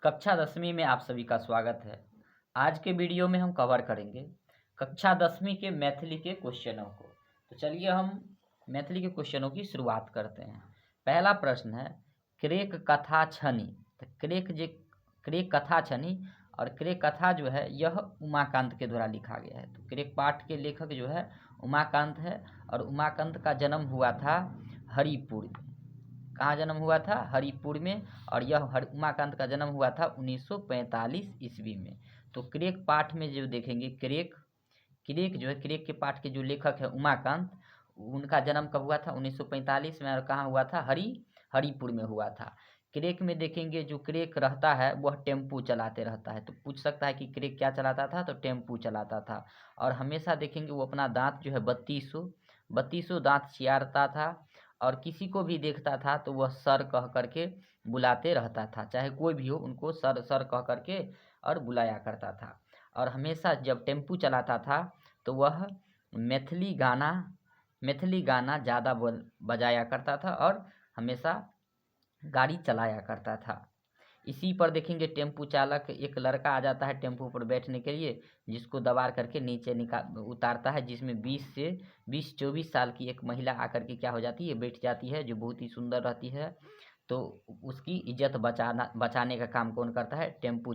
कक्षा 10वीं में आप सभी का स्वागत है। आज के वीडियो में हम कवर करेंगे कक्षा 10वीं के मैथिली के क्वेश्चनों को। तो चलिए हम मैथिली के क्वेश्चनों की शुरुआत करते हैं। पहला प्रश्न है क्रेक कथा छनी। तो क्रेक कथा छनी और क्रेक कथा जो है यह उमाकांत के द्वारा लिखा गया है। तो क्रेक पाठ के लेखक जो है उमाकांत है और उमाकांत का जन्म हुआ था हरिपुर में। कहाँ जन्म हुआ था? हरिपुर में। और यह उमाकांत का जन्म हुआ था 1945 ईस्वी में। तो क्रेक पाठ में जो देखेंगे क्रेक जो है क्रेक के पाठ के जो लेखक है उमाकांत, उनका जन्म कब हुआ था? 1945 में। और कहाँ हुआ था? हरिपुर में हुआ था। क्रेक में देखेंगे जो क्रेक रहता है वह टेम्पू चलाते रहता है। तो पूछ सकता है कि क्रेक क्या चलाता था? तो टेम्पू चलाता था। और हमेशा देखेंगे वो अपना दांत जो है 32 दांत चियारता था। और किसी को भी देखता था तो वह सर कह करके बुलाते रहता था, चाहे कोई भी हो उनको सर सर कह करके और बुलाया करता था। और हमेशा जब टेम्पू चलाता था तो वह मैथिली गाना ज़्यादा बजाया करता था और हमेशा गाड़ी चलाया करता था। इसी पर देखेंगे टेम्पू चालक, एक लड़का आ जाता है टेम्पू पर बैठने के लिए, जिसको दबा करके नीचे उतारता है, जिसमें 20-24 साल की एक महिला आकर के क्या हो जाती है? बैठ जाती है, जो बहुत ही सुंदर रहती है। तो उसकी इज्जत बचाने का काम कौन करता है? टेम्पू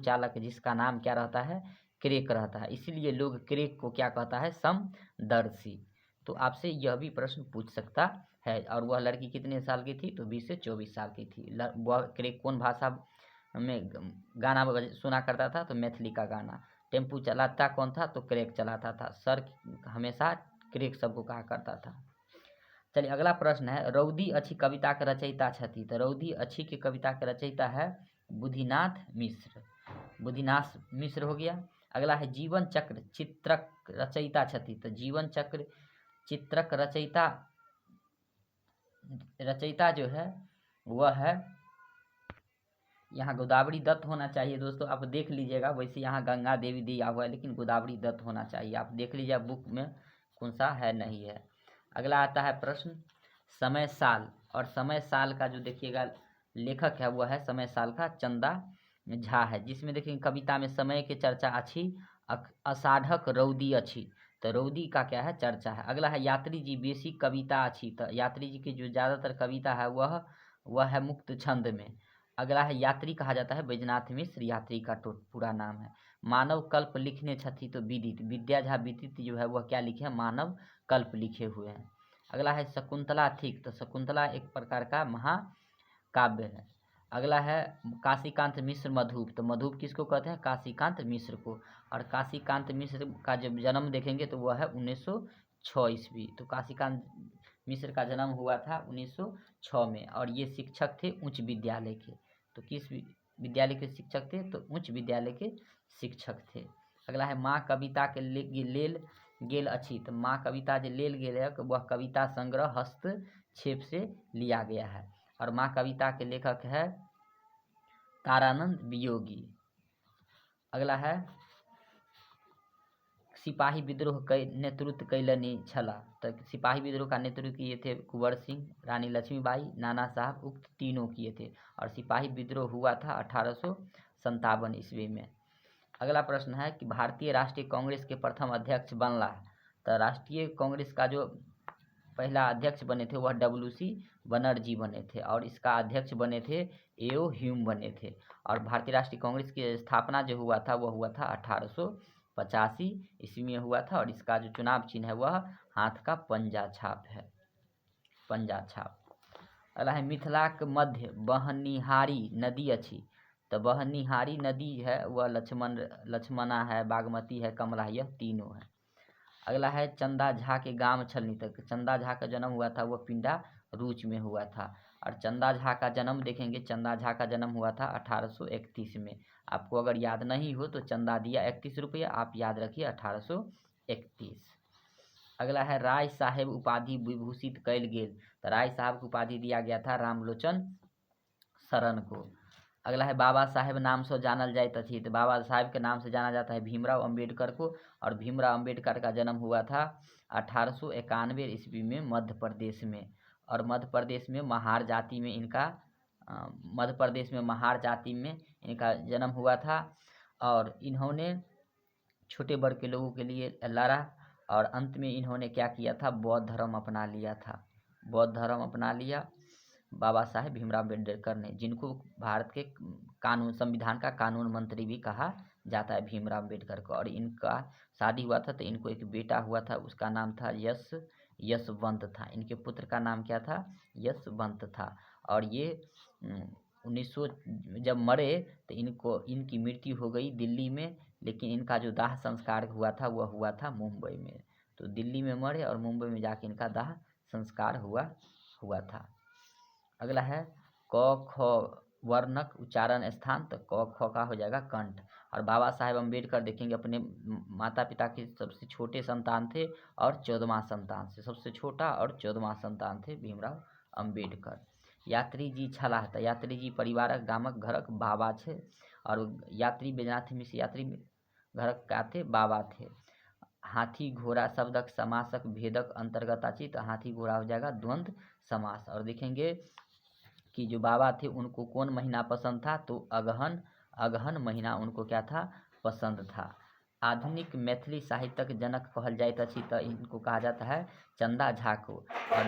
चालक जिसका नाम क्या रहता है? क्रेक रहता है। इसीलिए लोग क्रेक को क्या कहता है? समदर्शी। तो आपसे यह भी प्रश्न पूछ सकता है। और वह लड़की कितने साल की थी? तो 20 से 24 साल की थी। वह क्रेक कौन भाषा में गाना सुना करता था? तो मैथिली का गाना। टेम्पू चलाता कौन था? तो क्रेक चलाता था। सर हमेशा क्रेक सबको कहा करता था। चलिए अगला प्रश्न है रौदी अच्छी कविता के रचयिता छथि। तो रौदी अच्छी की कविता के रचयिता है बुधिनाथ मिश्र हो गया। अगला है जीवन चक्र चित्रक रचयिता छथि। तो जीवन चक्र चित्रक रचयिता जो है वह है, यहाँ गोदावरी दत्त होना चाहिए दोस्तों, आप देख लीजिएगा। वैसे यहाँ गंगा देवी दिया हुआ है लेकिन गोदावरी दत्त होना चाहिए, आप देख लीजिए बुक में कौन सा है नहीं है। अगला आता है प्रश्न समय साल। और समय साल का जो देखिएगा लेखक है वह है समय साल का चंदा झा है, जिसमें देखिए कविता में समय के चर्चा अच्छी असाढ़क रौदी अच्छी। तो रौदी का क्या है? चर्चा है। अगला है यात्री जी बेसी कविता अच्छी। तो यात्री जी की जो ज़्यादातर कविता है वह है मुक्त छंद में। अगला है यात्री कहा जाता है बैजनाथ मिश्र, यात्री का पूरा नाम है। मानव कल्प लिखने छथि। तो विदित विद्या झा विदित जो है वह क्या लिखे हैं? मानव कल्प लिखे हुए हैं। अगला है शकुंतला ठीक। तो शकुंतला एक प्रकार का महाकाव्य है। अगला है काशीकांत मिश्र मधुप। तो मधुप किसको कहते हैं? काशीकांत मिश्र को। और काशीकांत मिश्र का जब जन्म देखेंगे तो वह है 1906 ईस्वी। तो काशीकांत मिश्र का जन्म हुआ था 1906 में। और ये शिक्षक थे उच्च विद्यालय के। तो किस विद्यालय के शिक्षक थे? तो उच्च विद्यालय के शिक्षक थे। अगला है माँ कविता के लेल गेल अच्छी। तो माँ कविता जो लेल गेल है वह कविता संग्रह हस्तक्षेप से लिया गया है। और माँ कविता के लेखक है तारानंद वियोगी। अगला है सिपाही विद्रोह का नेतृत्व कैलनी छला। तो सिपाही विद्रोह का नेतृत्व किए थे कुंवर सिंह, रानी लक्ष्मीबाई, नाना साहब, उक्त तीनों किए थे। और सिपाही विद्रोह हुआ था 1857 ईस्वी में। अगला प्रश्न है कि भारतीय राष्ट्रीय कांग्रेस के प्रथम अध्यक्ष बनला। तो राष्ट्रीय कांग्रेस का जो पहला अध्यक्ष बने थे वह WC बनर्जी बने थे। और इसका अध्यक्ष बने थे A.O. ह्यूम बने थे। और भारतीय राष्ट्रीय कांग्रेस की स्थापना जो हुआ था वह हुआ था 1885 ईस्वी में हुआ था। और इसका जो चुनाव चिन्ह है वह हाथ का पंजा छाप है, पंजा छाप। अगला है मिथिलाक मध्य बहनिहारी नदी अच्छी। तो बहनिहारी नदी है वह लक्ष्मणा है, बागमती है, कमला है, यह तीनों है। अगला है चंदा झा के गांव छलनी। तक चंदा झा का जन्म हुआ था वह पिंडा रूच में हुआ था। और चंदा झा का जन्म देखेंगे, चंदा झा का जन्म हुआ था 1831 में। आपको अगर याद नहीं हो तो चंदा दिया 31 रुपया, आप याद रखिए 1831। अगला है राय साहेब उपाधि विभूषित कैल गेल। तो राय साहब को उपाधि दिया गया था रामलोचन शरण को। अगला है बाबा साहेब नाम से जानल जाता थी। तो बाबा साहेब के नाम से जाना जाता है भीमराव अंबेडकर को। और भीमराव अंबेडकर का जन्म हुआ था 1891 ईस्वी में मध्य प्रदेश में। और मध्य प्रदेश में महार जाति में इनका मध्य प्रदेश में महार जाति में इनका जन्म हुआ था और इन्होंने छोटे वर्ग के लोगों के लिए लड़ा और अंत में इन्होंने क्या किया था, बौद्ध धर्म अपना लिया था। बौद्ध धर्म अपना लिया बाबा साहेब भीमराव अम्बेडकर ने, जिनको भारत के कानून संविधान का कानून मंत्री भी कहा जाता है, भीमराव अम्बेडकर को। और इनका शादी हुआ था तो इनको एक बेटा हुआ था, उसका नाम था यशवंत था। इनके पुत्र का नाम क्या था, यशवंत था। और ये 1900 जब मरे तो इनकी मृत्यु हो गई दिल्ली में, लेकिन इनका जो दाह संस्कार हुआ था वह हुआ था मुंबई में। तो दिल्ली में मरे और मुंबई में जाके इनका दाह संस्कार हुआ था। अगला है क ख वर्णक उच्चारण स्थान, तो क ख का हो जाएगा कंठ। और बाबा साहेब अम्बेडकर देखेंगे अपने माता पिता के सबसे छोटे संतान थे और 14वां संतान से, सबसे छोटा और 14वां संतान थे भीमराव अम्बेडकर। यात्रीजी छलाह, तो यात्रीजी परिवारक गामक घरक बाबा छे और यात्री बैजनाथ मिश्र यात्री घरक का थे, बाबा थे। हाथी घोड़ा शब्दक समासक भेदक अंतर्गत आची, तो हाथी घोड़ा हो जाएगा द्वंद्व समास। और देखेंगे कि जो बाबा थे उनको कौन महीना पसंद था, तो अगहन महीना उनको क्या था, पसंद था। आधुनिक मैथिली साहित्यक जनक कहल जाइत अछि, तो इनको कहा जाता है चंदा झा को। और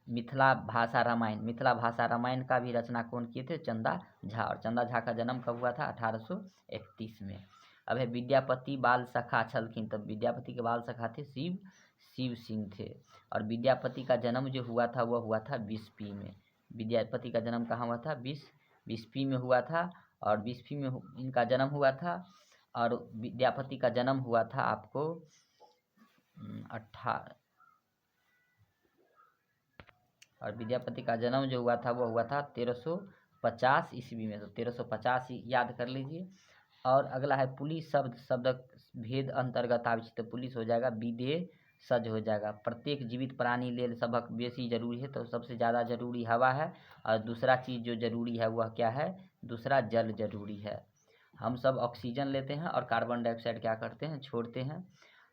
मिथिला भाषा रामायण का भी रचना कौन किए थे, चंदा झा। और चंदा झा का जन्म कब हुआ था, 1831 में। अब है विद्यापति बाल सखा छलखिन, तब विद्यापति के बाल सखा थे शिव सिंह थे। और विद्यापति का जन्म जो हुआ था वह हुआ था बिस्फी में। विद्यापति का जन्म कहाँ हुआ था, बिस्फी में हुआ था। और बिस्फी में इनका जन्म हुआ था। और विद्यापति का जन्म हुआ था आपको और विद्यापति का जन्म जो हुआ था वो हुआ था 1350 ईस्वी में। तो 1350 याद कर लीजिए। और अगला है पुलिस शब्द भेद अंतर्गत आवे, तो पुलिस हो जाएगा विदेह सज हो जाएगा। प्रत्येक जीवित प्राणी लेल सबक बेसी जरूरी है, तो सबसे ज़्यादा जरूरी हवा है। और दूसरा चीज़ जो जरूरी है वह क्या है, दूसरा जल जरूरी है। हम सब ऑक्सीजन लेते हैं और कार्बन डाइऑक्साइड क्या करते हैं, छोड़ते हैं।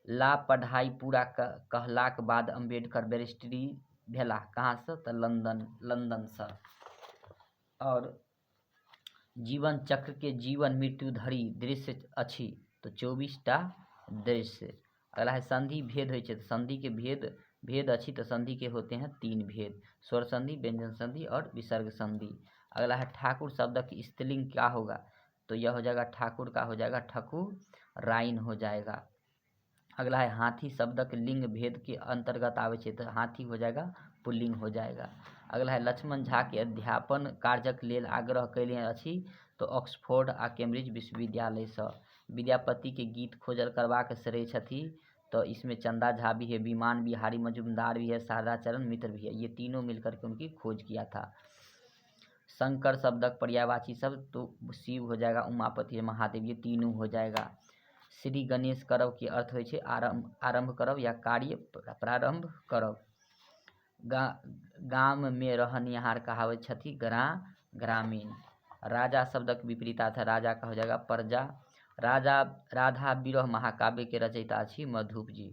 ला पढ़ाई पूरा कहलाक बाद अम्बेडकर बैरिस्ट्री भेला, कहाँ से, तो लंदन से। और जीवन चक्र के जीवन मृत्यु धरि दृश्य अछि, तो 24टा दृश्य। अगला है संधि भेद होय छे, तो संधि के भेद अच्छी, तो संधि के होते हैं 3 भेद, स्वर संधि, व्यंजन संधि और विसर्ग संधि। अगला है ठाकुर शब्द की स्त्रीलिंग क्या होगा, तो यह हो जाएगा ठाकुर का हो जाएगा ठकुराइन हो जाएगा। अगला है हाथी शब्दक लिंग भेद के अंतर्गत आवे छे, तो हाथी हो जाएगा पुल्लिंग हो जाएगा। अगला है लक्ष्मण झा के अध्यापन कार्यक लेल आग्रह कैले अछि, तो ऑक्सफोर्ड आ कैम्ब्रिज विश्वविद्यालय से। विद्यापति के गीत खोजल करवाक श्रेय छथि, तो इसमें चंदा झा भी है, विमान बिहारी मजुमदार भी है, शारदा चरण मित्र भी है, ये तीनों मिलकर के उनकी खोज किया था। शंकर शब्दक पर्यायवाची शब्द, तो शिव हो जाएगा, उमापति महादेव, ये तीनों हो जाएगा। श्री गणेश करब के अर्थ होय छे आरंभ करब या कार्य प्रारंभ करब। गाम में रहनिहार कहावत छथि ग्रामीण। राजा शब्दक विपरीत अर्थ, राजा का हो जाएगा प्रजा। राधा विरह महाकाव्य के रचयिता छी मधुप जी।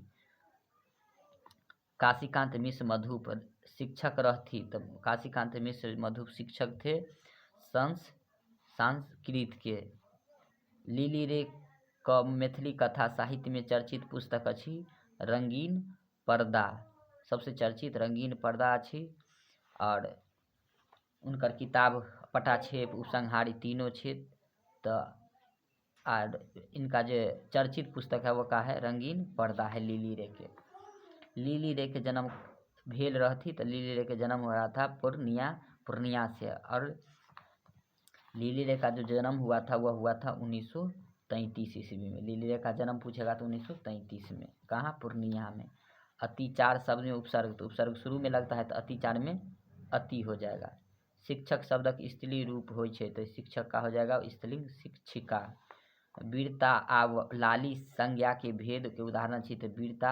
काशीकांत मिश्र मधुप शिक्षक रहथी, तब काशीकांत मिश्र मधुप शिक्षक थे संस्कृत के। लिली रे क मैथिली कथा साहित्य में चर्चित पुस्तक अछि रंगीन पर्दा, सबसे चर्चित रंगीन पर्दा अछि। और उनकर किताब पटाक्षेप उपसंहारी तीनों छे। तो और इनका जो चर्चित पुस्तक है वो का है, रंगीन पर्दा है लिली रे के। लिली रे के जन्म भेल रहथी, तो लिली रे के जन्म हो रहा था पूर्णिया से। और लिली रे का जो जन्म हुआ था वह हुआ था 1933 ईस्वी में। लिली रे का जन्म पूछेगा तो 1933 में, कहाँ, पूर्णिया में। अतिचार शब्द में उपसर्ग, तो उपसर्ग शुरू में लगता है तो अतिचार में अति हो जाएगा। शिक्षक शब्दक स्त्री रूप होय छे, तो शिक्षक का हो जाएगा स्त्रीलिंग शिक्षिका। वीरता आ लाली संज्ञा के भेद के उदाहरण छे, तो वीरता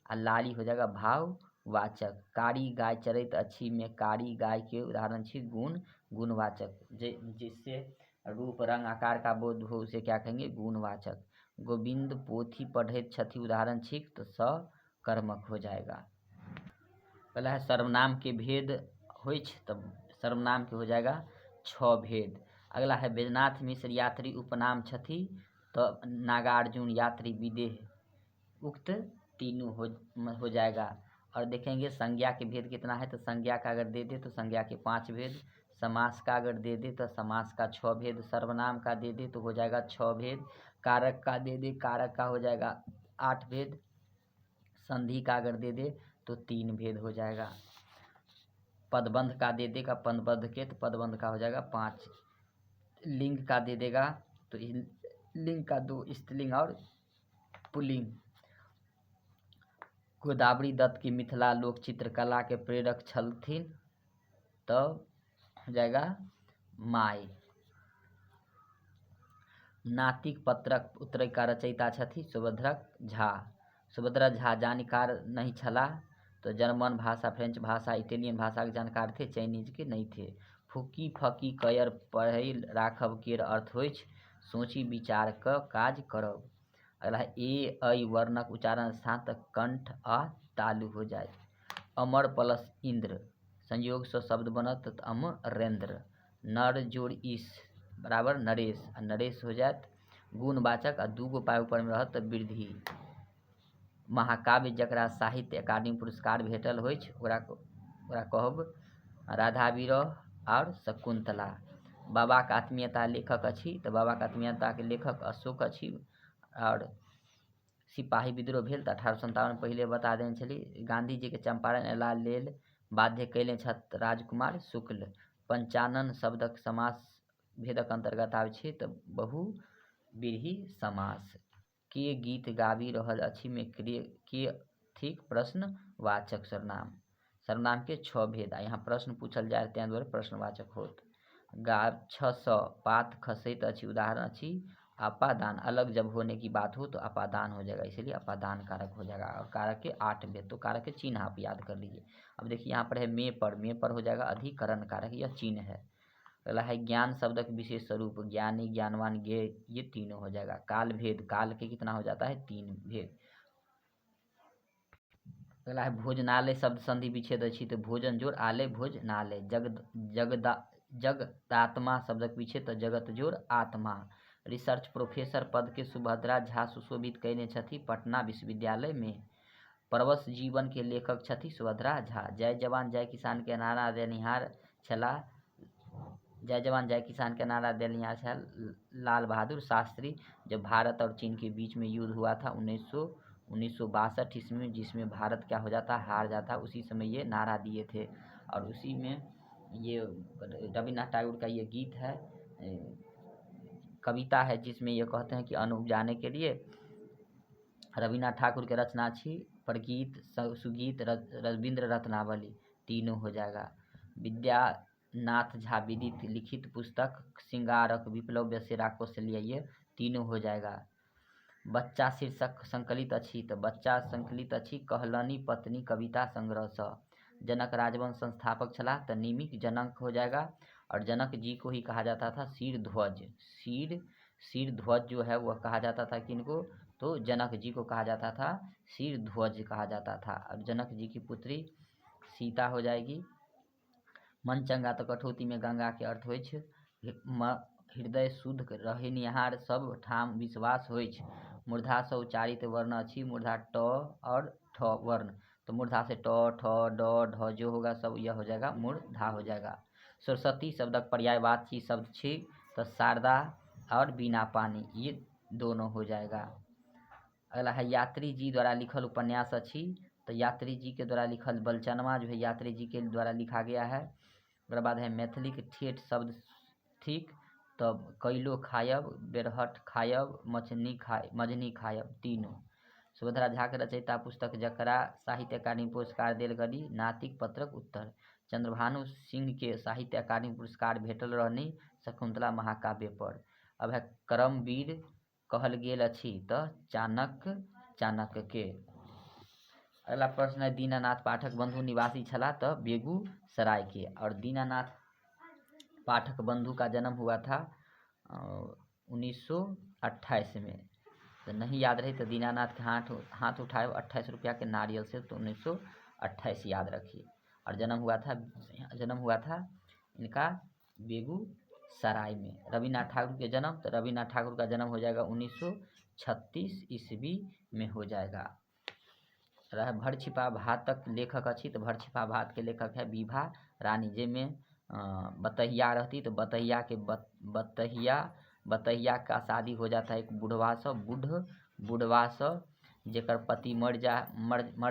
आ लाली हो जाएगा भाववाचक। कारी गाय चरैत अछि में कारी गाय के उदाहरण छे गुणवाचक, जिससे रूप रंग आकार का बोध हो उसे क्या कहेंगे, गुणवाचक। गोविंद पोथी पढ़ैत छथि उदाहरण छे, तो सकर्मक हो जाएगा। पहला है सर्वनाम के भेद होय छे, तब सर्वनाम के हो जाएगा 6 भेद। अगला है बैजनाथ मिश्र यात्री उपनाम छथि तो नागार्जुन यात्री विदेह उक्त तीनों हो जाएगा। और देखेंगे संज्ञा के भेद कितना है, तो संज्ञा का अगर दे दे तो संज्ञा के 5 भेद, समास का अगर दे दे तो समास का 6 भेद, सर्वनाम का दे दे तो हो जाएगा 6 भेद, कारक का दे दे कारक का हो जाएगा 8 भेद, संधि का अगर दे दे तो 3 भेद हो जाएगा, पदबंध का दे देगा पदबंध के तो पदबंध का हो जाएगा 5, लिंग का दे देगा तो लिंग का 2, स्त्रीलिंग और पुल्लिंग। गोदावरी दत्त की मिथिला लोक चित्रकला के प्रेरक छलथिन तो हो जाएगा माय। नातिक पत्रक उत्तरक का रचयिता छथि सुभद्रा झा। सुभद्रा झा जानकार नहीं छला तो जर्मन भाषा, फ्रेंच भाषा, इटालियन भाषा के जानकार थे, चाइनीज के नहीं थे। फूकी फकी कयर पढ़ै राखब केर अर्थ होइ सोची विचार क काज करब। अगला है ए ऐ वर्णक उच्चारण स्थान तक कंठ आ तालु हो जाए। अमर प्लस इंद्र संयोग से शब्द बनत तो अमरेंद्र। नर जोड़ इस बराबर नरेश, नरेश हो जाए। गुणवाचक आ दूगो पाय ऊपर में रहत तो वृद्धि। महाकाव्य जकरा साहित्य अकादमी पुरस्कार भेटल होइ ओकरा कहब राधा विरह और शकुंतला। बाबा के आत्मीयता लेखक अछि तो बाबा के आत्मीयता के लेखक अशोक अछि। और सिपाही विद्रोह भेल तो 1857 पहले बता देने छली। गांधी जी के चंपारण अयला लेल बाध्य कयले छथि राजकुमार शुक्ल। पंचानन शब्दक समास भेदक अंतर्गत आबै छै तो बहुव्रीहि समास। के गीत गाबी रहल अछि में के थिक प्रश्नवाचक सर्वनाम। सर्वनाम के 6 भेद आ यहाँ प्रश्न पूछल जाए तें द्वारा प्रश्नवाचक होत। गाछ सँ पात खसैत अछि उदाहरण अछि अपादान। अलग जब होने की बात हो तो अपादान हो जाएगा, इसलिए अपादान कारक हो जाएगा। और कारक के 8 भेद, तो कारक के चिन्ह आप याद कर लीजिए। अब देखिए यहाँ पर है में पर हो जाएगा अधिकरण कारक, यह चिन्ह है। अगला है ज्ञान शब्द का विशेष स्वरूप, ज्ञानी ज्ञानवान ज्ञ, ये तीनों हो जाएगा। काल भेद, काल के कितना हो जाता है 3 भेद। अगला है भोजनालय शब्द संधि विच्छेद अछि तो भोजन जोड़ आलय भोजनालय। जगदात्मा शब्दक विच्छेद तो जगत जोड़ आत्मा। रिसर्च प्रोफेसर पद के सुभद्रा झा सुशोभित कयने छथि पटना विश्वविद्यालय में। परवश जीवन के लेखक छथि सुभद्रा झा। जय जवान जय किसान के नारा देनिहार छला जय जवान जय किसान के नारा देनिहार छला लाल बहादुर शास्त्री। जब भारत और चीन के बीच में युद्ध हुआ था 1962 ईस्वी में, जिसमें भारत क्या हो जाता हार जाता, उसी समय ये नारा दिए थे। और उसी में ये रविन्द्रनाथ टैगोर का ये गीत है, कविता है, जिसमें ये कहते हैं कि अन्न उपजाने के लिए रविन्द्रनाथ ठाकुर के रचना छी पर गीत सुगीत रविन्द्र रत्नावली तीनों हो जाएगा। विद्यानाथ झा विदित लिखित पुस्तक श्रृंगारक विप्लव सेरा कौशल्य, ये तीनों हो जाएगा। बच्चा शीर्षक संकलित अछि तो बच्चा संकलित अछि कहलनी पत्नी कविता संग्रह स। जनक राजवंश संस्थापक छला तो निमिक जनक हो जाएगा। और जनक जी को ही कहा जाता था शीर ध्वज। शीर ध्वज जो है वह कहा जाता था किनको, तो जनक जी को कहा जाता था शीर ध्वज कहा जाता था। और जनक जी की पुत्री सीता हो जाएगी। मन चंगा तो कठौती में गंगा के अर्थ होइ छै। हृदय शुद्ध रहनिहार सब ठाम विश्वास होइ छै। मूर्धा से उच्चारित वर्ण अच्छी मूर्धा ट और ठ वर्ण, तो मूर्धा से ट ठ ड ढ जो होगा सब यह हो जाएगा मूर्धा हो जाएगा। सरस्वती शब्दक पर्यायवाची शब्द छी तो शारदा और बिना पानी, ये दोनों हो जाएगा। अगला है यात्री जी द्वारा लिखल उपन्यास अच्छी तो यात्री जी के द्वारा लिखल बलचनवा जो है यात्री जी के द्वारा लिखा गया है। उसके बाद है मैथिली के ठेठ शब्द ठीक तो कैलो खायब, बेरहट खायब, मजनी खायब तीनों। सुभद्रा झा के रचयिता पुस्तक जकरा साहित्य अकादमी पुरस्कार देल गली नातिक पत्रक उत्तर। चंद्रभानु सिंह के साहित्य अकादमी पुरस्कार भेटल रहनी शकुंतला महाकाव्य पर। अब है करमवीर कहल गेल अछि तो चाणक्य के। अगला प्रश्न है दीनानाथ पाठक बंधु निवासी छला तो बेगूसराय के। और दीनानाथ पाठक बंधु का जन्म हुआ था 1928 में। तो नहीं याद रही तो दीनानाथ के हाथ उठाए 28 रुपया के नारियल से, तो 1928 याद रखिए। और जन्म हुआ था इनका सराय में। रविन्द्रनाथ ठाकुर के जन्म, तो रविन्द्रनाथ ठाकुर का जन्म हो जाएगा 1936 ईस्वी में हो जाएगा। रह भर छिपा भातक लेखक अच्छी, तो भर छिपा भात के लेखक है विभा रानी। जेमे बतहिया रहती, तो बतहिया के बतहिया का शादी हो जाता है एक बुढ़वा से, बुढ़वा से जेकर पति मर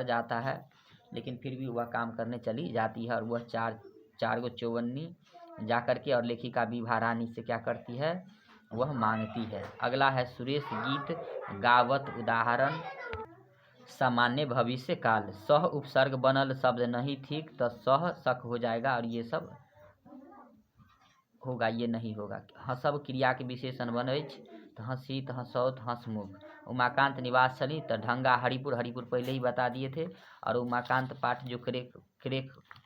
जाता है, लेकिन फिर भी वह काम करने चली जाती है और वह चार गो चौवन्नी जा कर के और लेखिका विभा रानी से क्या करती है, वह मांगती है। अगला है सुरेश गीत गावत उदाहरण सामान्य भविष्य काल। सह उपसर्ग बनल शब्द नहीं ठीक, तो सह शक हो जाएगा और ये सब होगा, ये नहीं होगा। हंसब क्रिया के विशेषण बने, तो हंसित हंसौत हंसमुख। उमाकांत निवास चली, तो ढंगा हरिपुर पहले ही बता दिए थे। और उमाकांत पाठ जो क्रेक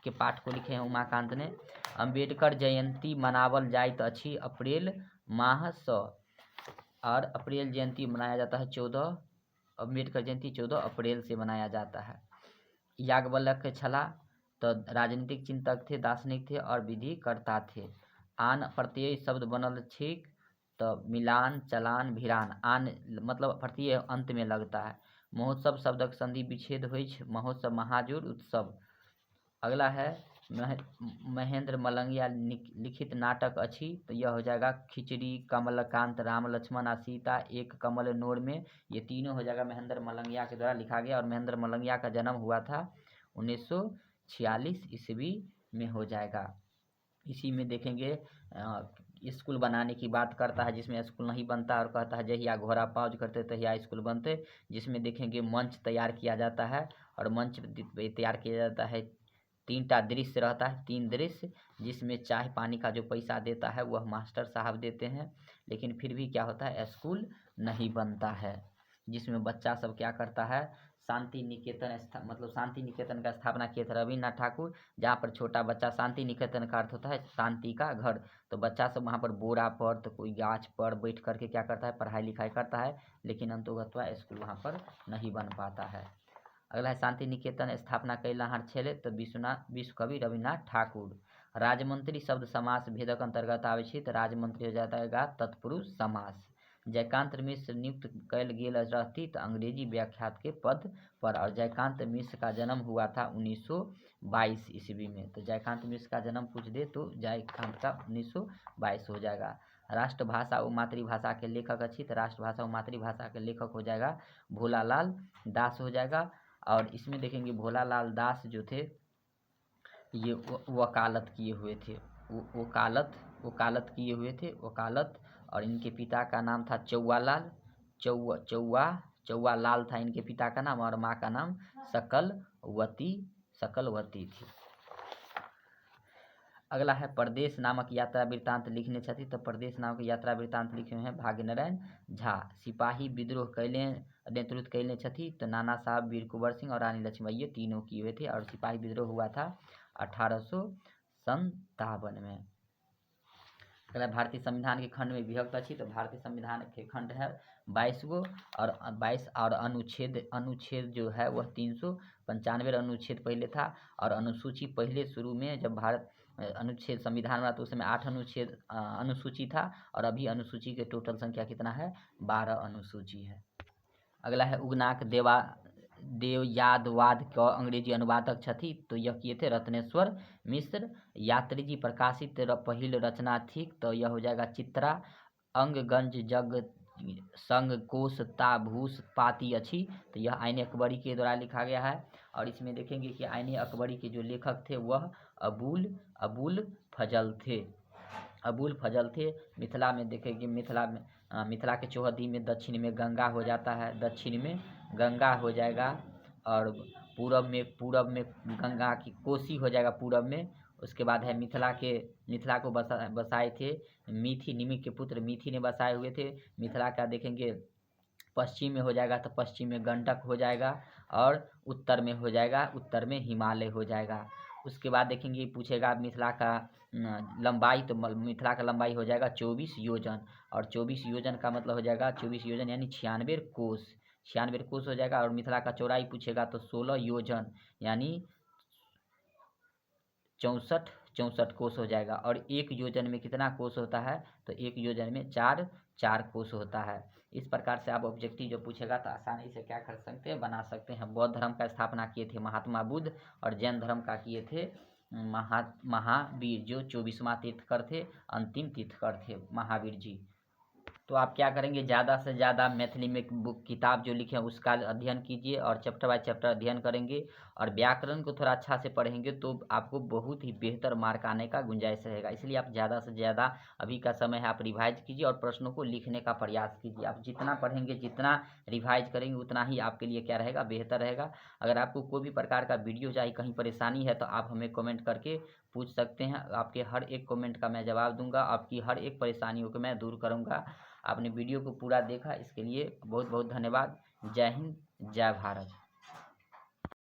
के पाठ को लिखे हैं उमाकांत ने। अम्बेडकर जयंती मनावल जाइत अच्छी अप्रैल माह स, और अप्रैल जयंती मनाया जाता है 14, अम्बेडकर जयंती 14 अप्रैल से मनाया जाता है। याज्ञवल्क्य के छला, तो राजनीतिक चिंतक थे, दार्शनिक थे और विधि करता थे। आन प्रत्यय शब्द बनल ठीक, तो मिलान चलान भिरान। आन मतलब प्रत्यय अंत में लगता है। महोत्सव शब्दक संधि विच्छेद होइ छै, महोत्सव महाजुर उत्सव। अगला है महेंद्र मलंगिया लिखित नाटक अच्छी, तो यह हो जाएगा खिचड़ी, कमलकांत, राम लक्ष्मण और सीता एक कमल नोर में। ये तीनों हो जाएगा महेंद्र मलंगिया के द्वारा लिखा गया। और महेंद्र मलंगिया का जन्म हुआ था 1946 ईस्वी में हो जाएगा। इसी में देखेंगे स्कूल बनाने की बात करता है, जिसमें स्कूल नहीं बनता और कहता है जहिया घोड़ा पाउज करते तहिया स्कूल बनते। जिसमें देखेंगे मंच तैयार किया जाता है, और मंच तैयार किया जाता है 3टा दृश्य रहता है, 3 दृश्य, जिसमें चाय पानी का जो पैसा देता है वह मास्टर साहब देते हैं, लेकिन फिर भी क्या होता है, स्कूल नहीं बनता है। जिसमें बच्चा सब क्या करता है, शांति निकेतन मतलब शांति निकेतन का स्थापना किए थे रविन्द्रनाथ ठाकुर, जहाँ पर छोटा बच्चा, शांति निकेतन का अर्थ होता है शांति का घर। तो बच्चा सब वहाँ पर बोरा पर, तो कोई गाछ पर बैठ करके क्या करता है, पढ़ाई लिखाई करता है, लेकिन अंतोगत्वा स्कूल वहाँ पर नहीं बन पाता है। अगला है शांति निकेतन स्थापना कैलहर छेले, तो विश्व कवि रविन्द्रनाथ ठाकुर। राजमंत्री शब्द समास भेदक अंतर्गत आवे छै, तो राजमंत्री हो जाएगा तत्पुरुष समास। जयकांत मिश्र नियुक्त कैल गेल रहती, तो अंग्रेजी व्याख्यात के पद पर। और जयकांत मिश्र का जन्म हुआ था 1922 ईस्वी में। तो जयकांत मिश्र का जन्म पूछ दे तो जयकांत का 1922 हो जाएगा। राष्ट्रभाषा व मातृभाषा के लेखक अच्छी, तो राष्ट्रभाषा व मातृभाषा के लेखक हो जाएगा भोलालाल दास हो जाएगा। और इसमें देखेंगे भोलालाल दास जो थे ये वकालत किए हुए थे, वकालत किए हुए थे, वकालत। और इनके पिता का नाम था चौवालाल, चौवालाल था इनके पिता का नाम, और माँ का नाम सकलवती थी। अगला है परदेश नामक यात्रा वृत्तांत लिखने छथि, तो परदेश नामक यात्रा वृत्तांत लिखे हुए हैं भाग्यनारायण झा। सिपाही विद्रोह कैले नेतृत्व कैले छथि, तो नाना साहब, वीर कुंवर सिंह और रानी लक्ष्मीबाई, ये तीनों किए हुए थे। और सिपाही विद्रोह हुआ था 1857 में। अगला भारतीय संविधान के खंड में विभक्त अच्छी, तो भारतीय संविधान के खंड है 22 गो, और 22 और अनुच्छेद जो है वह 395 अनुच्छेद पहले था। और अनुसूची पहले शुरू में जब भारत अनुच्छेद संविधान बना तो उस समय 8 अनुसूची था, और अभी अनुसूची के टोटल संख्या कितना है, 12 अनुसूची है। अगला है उगनाक देवयादवाद का अंग्रेजी अनुवादक छथि, तो यह किए थे रत्नेश्वर मिश्र। यात्री जी प्रकाशित पहिल रचना थी, तो यह हो जाएगा चित्रा। अंगगंज जग संग कोश ताभूष पाती अच्छी, तो यह आईन अकबरी के द्वारा लिखा गया है। और इसमें देखेंगे कि आईन अकबरी के जो लेखक थे वह अबुल फजल थे। मिथिला में देखेंगे, मिथिला के चौहद्दी में दक्षिण में गंगा हो जाता है, दक्षिण में गंगा हो जाएगा, और पूरब में गंगा की कोसी हो जाएगा पूरब में। उसके बाद है मिथिला को बसाए थे मीठी, निमिक के पुत्र मीठी ने बसाए हुए थे। मिथिला का देखेंगे पश्चिम में हो जाएगा, तो पश्चिम में गंडक हो जाएगा, और उत्तर में हो जाएगा, उत्तर में हिमालय हो जाएगा। उसके बाद देखेंगे पूछेगा मिथिला का लंबाई, तो मिथिला का लंबाई हो जाएगा 24 योजन। और 24 योजन का मतलब हो जाएगा 24 योजन यानी 96 कोस, 96 कोस हो जाएगा। और मिथिला का चौड़ाई पूछेगा तो 16 योजन यानी 64 64 कोष हो जाएगा। और एक योजन में कितना कोष होता है, तो एक योजन में 4 कोष होता है। इस प्रकार से आप ऑब्जेक्टिव जो पूछेगा तो आसानी से क्या कर सकते हैं, बना सकते हैं। बौद्ध धर्म का स्थापना किए थे महात्मा बुद्ध, और जैन धर्म का किए थे महावीर, जो 24वां तीर्थकर थे, अंतिम तीर्थकर थे महावीर जी। तो आप क्या करेंगे, ज़्यादा से ज़्यादा मैथिली में बुक किताब जो लिखे हैं उसका अध्ययन कीजिए, और चैप्टर बाय चैप्टर अध्ययन करेंगे, और व्याकरण को थोड़ा अच्छा से पढ़ेंगे तो आपको बहुत ही बेहतर मार्क आने का गुंजाइश रहेगा। इसलिए आप ज़्यादा से ज़्यादा, अभी का समय है, आप रिवाइज कीजिए और प्रश्नों को लिखने का प्रयास कीजिए। आप जितना पढ़ेंगे, जितना रिवाइज करेंगे, उतना ही आपके लिए क्या रहेगा, बेहतर रहेगा। अगर आपको कोई भी प्रकार का वीडियो चाहिए, कहीं परेशानी है, तो आप हमें कमेंट करके पूछ सकते हैं। आपके हर एक कमेंट का मैं जवाब दूंगा, आपकी हर एक परेशानियों को मैं दूर करूंगा। आपने वीडियो को पूरा देखा, इसके लिए बहुत बहुत धन्यवाद। जय हिंद, जय भारत।